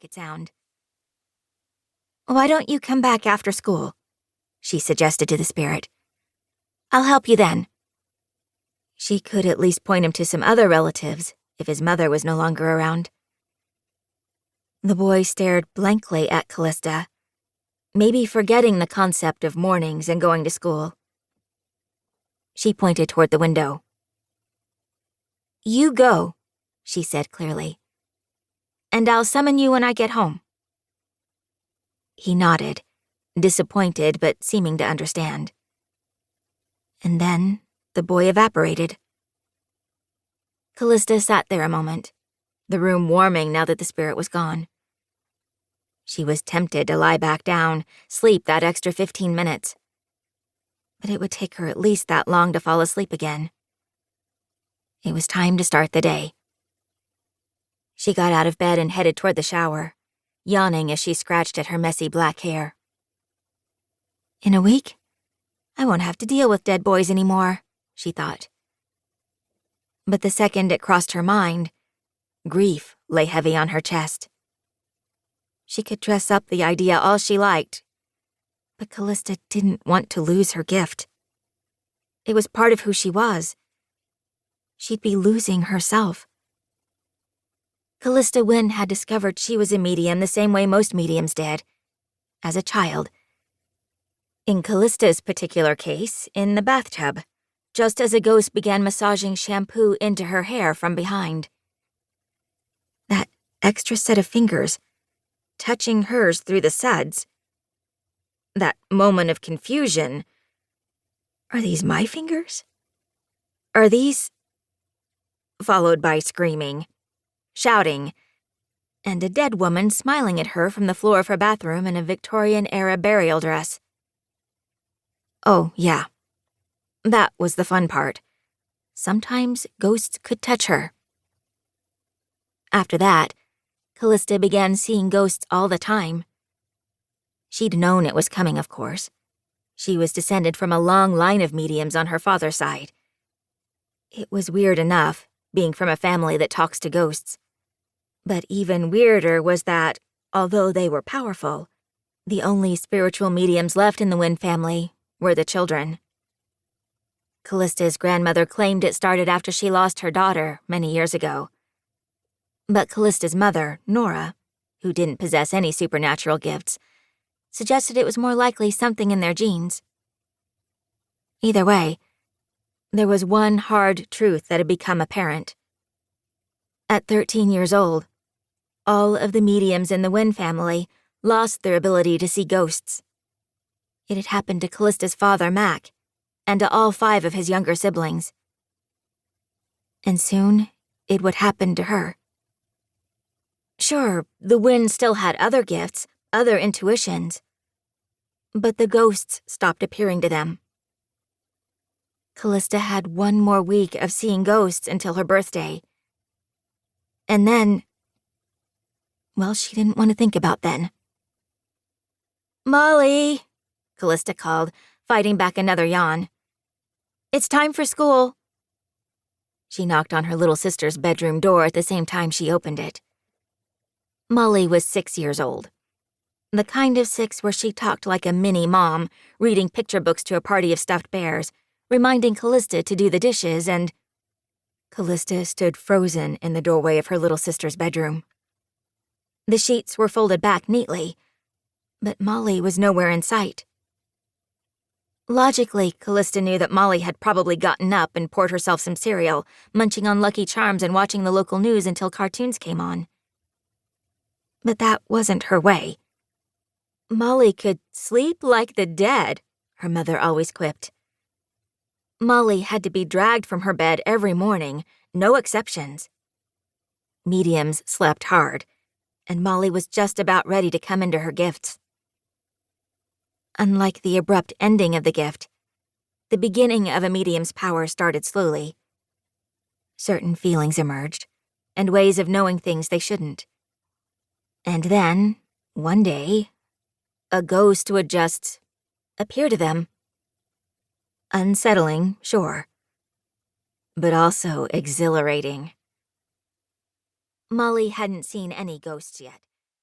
could sound. "Why don't you come back after school?" she suggested to the spirit. "I'll help you then." She could at least point him to some other relatives if his mother was no longer around. The boy stared blankly at Calista, maybe forgetting the concept of mornings and going to school. She pointed toward the window. "You go," she said clearly, "and I'll summon you when I get home." He nodded, disappointed but seeming to understand. And then the boy evaporated. Calista sat there a moment, the room warming now that the spirit was gone. She was tempted to lie back down, sleep that extra 15 minutes. But it would take her at least that long to fall asleep again. It was time to start the day. She got out of bed and headed toward the shower, yawning as she scratched at her messy black hair. In a week, I won't have to deal with dead boys anymore, she thought. But the second it crossed her mind, grief lay heavy on her chest. She could dress up the idea all she liked, but Calista didn't want to lose her gift. It was part of who she was. She'd be losing herself. Calista Wynn had discovered she was a medium the same way most mediums did, as a child. In Callista's particular case, in the bathtub, just as a ghost began massaging shampoo into her hair from behind. That extra set of fingers, touching hers through the suds. That moment of confusion. Are these my fingers? Are these... Followed by screaming, shouting, and a dead woman smiling at her from the floor of her bathroom in a Victorian-era burial dress. Oh, yeah. That was the fun part. Sometimes ghosts could touch her. After that, Calista began seeing ghosts all the time. She'd known it was coming, of course. She was descended from a long line of mediums on her father's side. It was weird enough, being from a family that talks to ghosts. But even weirder was that, although they were powerful, the only spiritual mediums left in the Wynn family were the children. Callista's grandmother claimed it started after she lost her daughter many years ago. But Callista's mother, Nora, who didn't possess any supernatural gifts, suggested it was more likely something in their genes. Either way, there was one hard truth that had become apparent. At 13 years old, all of the mediums in the Wynn family lost their ability to see ghosts. It had happened to Callista's father, Mac, and to all 5 of his younger siblings. And soon, it would happen to her. Sure, the Wynn still had other gifts, other intuitions, but the ghosts stopped appearing to them. Calista had one more week of seeing ghosts until her birthday. And then... well, she didn't want to think about then. "Molly," Calista called, fighting back another yawn. "It's time for school." She knocked on her little sister's bedroom door at the same time she opened it. Molly was 6 years old. The kind of 6 where she talked like a mini-mom, reading picture books to a party of stuffed bears, reminding Calista to do the dishes, and... Calista stood frozen in the doorway of her little sister's bedroom. The sheets were folded back neatly, but Molly was nowhere in sight. Logically, Calista knew that Molly had probably gotten up and poured herself some cereal, munching on Lucky Charms and watching the local news until cartoons came on. But that wasn't her way. Molly could sleep like the dead, her mother always quipped. Molly had to be dragged from her bed every morning, no exceptions. Mediums slept hard, and Molly was just about ready to come into her gifts. Unlike the abrupt ending of the gift, the beginning of a medium's power started slowly. Certain feelings emerged, and ways of knowing things they shouldn't. And then, one day, a ghost would just appear to them. Unsettling, sure, but also exhilarating. Molly hadn't seen any ghosts yet.